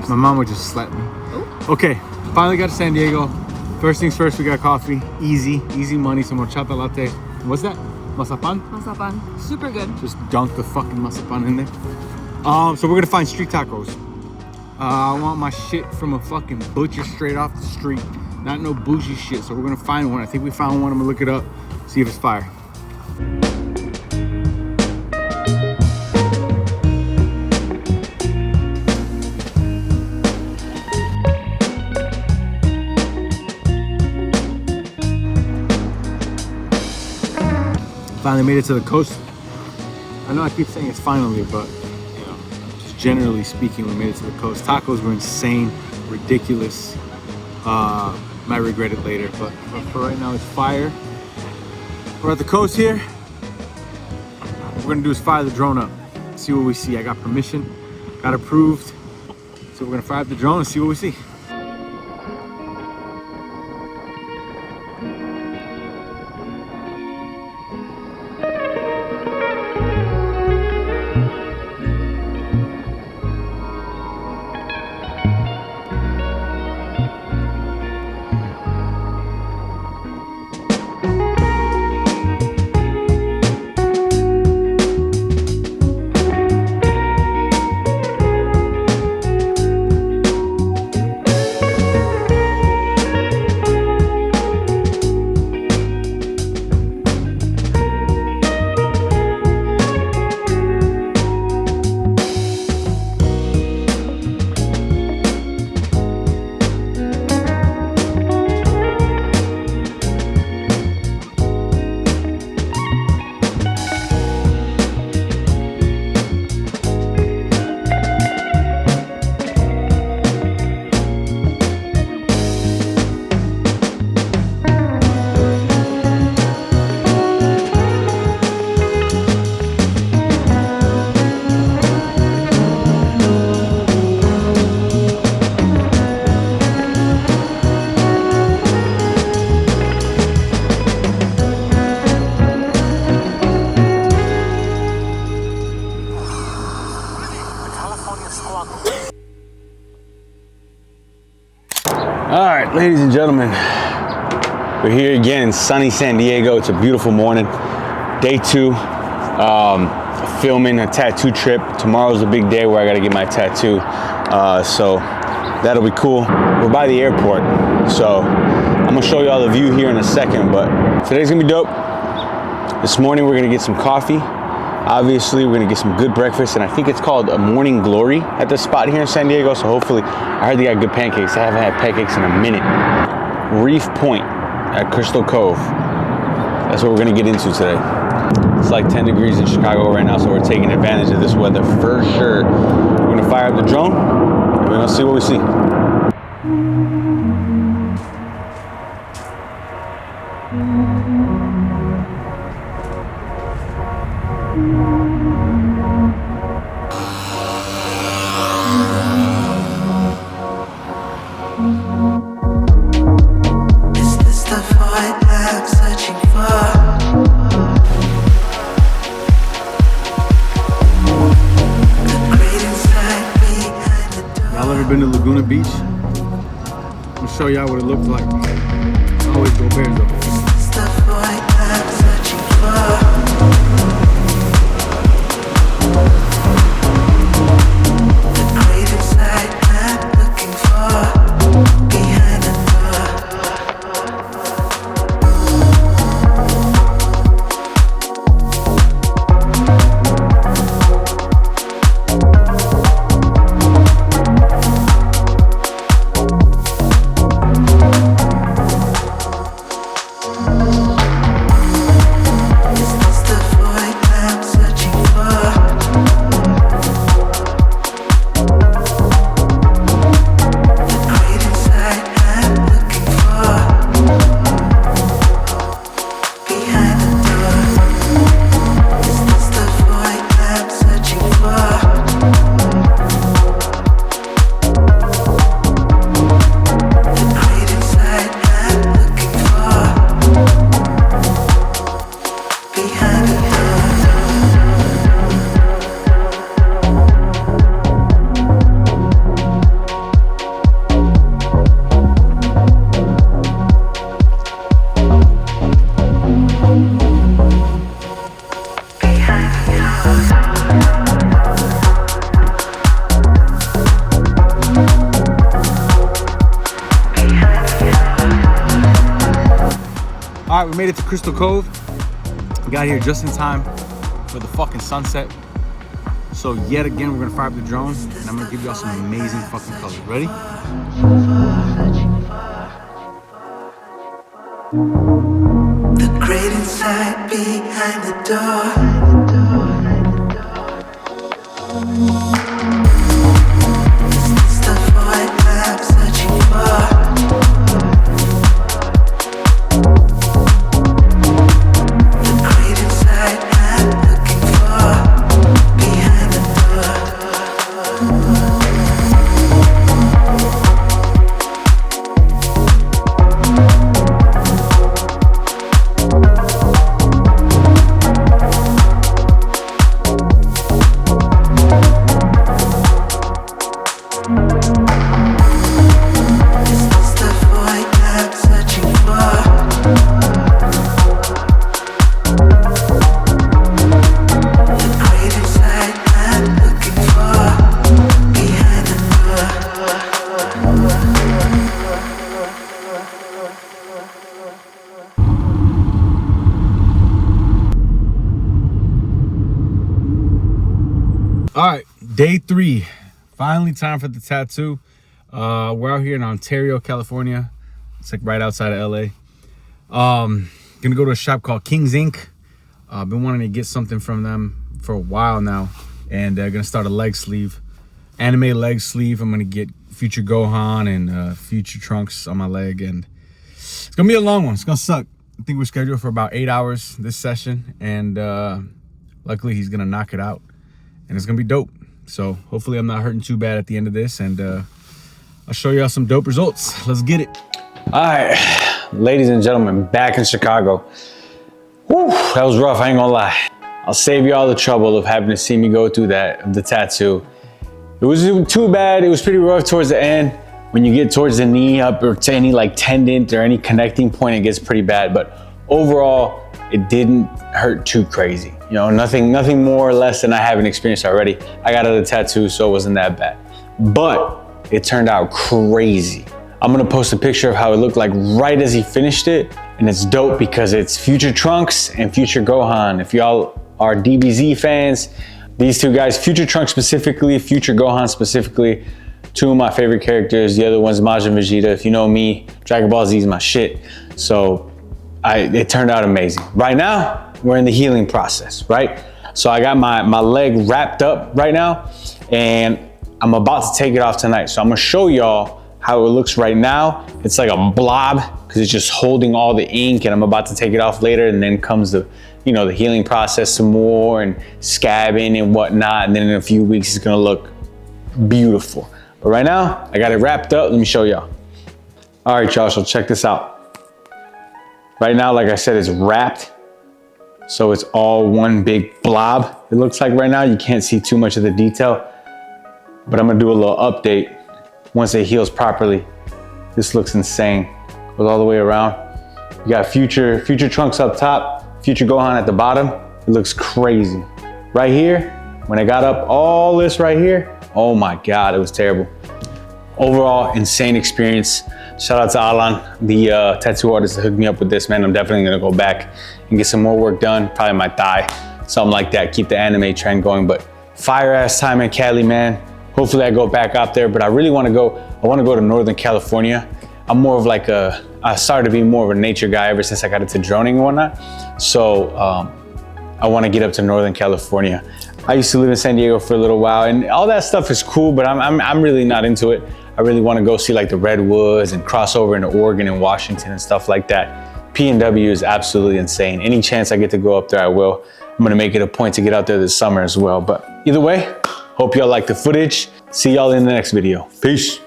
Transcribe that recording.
My mama just slapped me. Oh. Okay, finally got to San Diego. First things first, we got coffee. Easy money. Some horchata latte. What's that? Mazapan? Mazapan. Super good. Just dunk the fucking mazapan in there. So we're gonna find street tacos. I want my shit from a fucking butcher straight off the street. Not no bougie shit. So we're gonna find one. I think we found one. I'm gonna look it up, see if it's fire. Finally made it to the coast. I know I keep saying it's finally, but you know, just generally speaking, we made it to the coast. Tacos were insane, ridiculous. Might regret it later, but for right now, it's fire. We're at the coast here. What we're gonna do is fire the drone up, see what we see. I got permission, got approved, so we're gonna fire up the drone and see what we see. All right, ladies and gentlemen, we're here again in sunny San Diego. It's a beautiful morning. Day 2, filming a tattoo trip. Tomorrow's a big day where I gotta get my tattoo. So that'll be cool. We're by the airport. So I'm gonna show you all the view here in a second, but today's gonna be dope. This morning we're gonna get some coffee. Obviously, we're gonna get some good breakfast, and I think it's called a Morning Glory at this spot here in San Diego. So hopefully, I heard they got good pancakes. I haven't had pancakes in a minute. Reef Point at Crystal Cove. That's what we're gonna get into today. It's like 10 degrees in Chicago right now, so we're taking advantage of this weather for sure. We're gonna fire up the drone, and we're gonna see what we see. Y'all ever been to Laguna Beach? I'll show y'all what it looks like. Always go Bears though. made it to Crystal Cove. We got here just in time for the fucking sunset. So yet again, we're gonna fire up the drone and I'm gonna give y'all some amazing fucking colors. Ready? The great inside behind the door. It's the void I'm searching for. The great inside I'm looking for. Behind the door. All right, day 3. Finally time for the tattoo. We're out here in Ontario, California. It's like right outside of LA. Gonna go to a shop called King's Ink. I've been wanting to get something from them for a while now. And gonna start a leg sleeve. Anime leg sleeve. I'm gonna get future Gohan and future Trunks on my leg. And it's gonna be a long one. It's gonna suck. I think we're scheduled for about 8 hours this session. And luckily he's gonna knock it out. And it's gonna be dope. So hopefully I'm not hurting too bad at the end of this, and I'll show y'all some dope results. Let's get it. All right, ladies and gentlemen, back in Chicago. Whew, that was rough, I ain't gonna lie. I'll save y'all the trouble of having to see me go through the tattoo. It wasn't too bad, it was pretty rough towards the end. When you get towards the knee up or to any like tendon or any connecting point, it gets pretty bad. But overall, it didn't hurt too crazy. You know, nothing more or less than I haven't experienced already. I got other tattoos, so it wasn't that bad. But it turned out crazy. I'm gonna post a picture of how it looked like right as he finished it. And it's dope because it's future Trunks and future Gohan. If y'all are DBZ fans, these two guys, future Trunks specifically, future Gohan specifically, two of my favorite characters. The other one's Majin Vegeta. If you know me, Dragon Ball Z is my shit. So it turned out amazing. Right now, we're in the healing process, right? So I got my leg wrapped up right now and I'm about to take it off tonight. So I'm gonna show y'all how it looks right now. It's like a blob because it's just holding all the ink, and I'm about to take it off later, and then comes the, you know, the healing process some more and scabbing and whatnot. And then in a few weeks, it's gonna look beautiful. But right now, I got it wrapped up. Let me show y'all. All right, y'all, so check this out. Right now, like I said, it's wrapped. So it's all one big blob. It looks like right now, you can't see too much of the detail, but I'm gonna do a little update once it heals properly. This looks insane. Goes all the way around. You got future Trunks up top, future Gohan at the bottom. It looks crazy. Right here, when I got up all this right here, oh my God, it was terrible. Overall, insane experience. Shout out to Alan, the tattoo artist that hooked me up with this, man. I'm definitely gonna go back and get some more work done, probably my thigh, something like that, keep the anime trend going. But fire ass time in Cali, man. Hopefully I go back out there, but I really wanna go to Northern California. I'm more of like I started to be more of a nature guy ever since I got into droning and whatnot. So I wanna get up to Northern California. I used to live in San Diego for a little while, and all that stuff is cool, but I'm really not into it. I really want to go see like the redwoods and cross over into Oregon and Washington and stuff like that. PNW is absolutely insane. Any chance I get to go up there, I will. I'm gonna make it a point to get out there this summer as well. But either way, hope y'all like the footage. See y'all in the next video. Peace.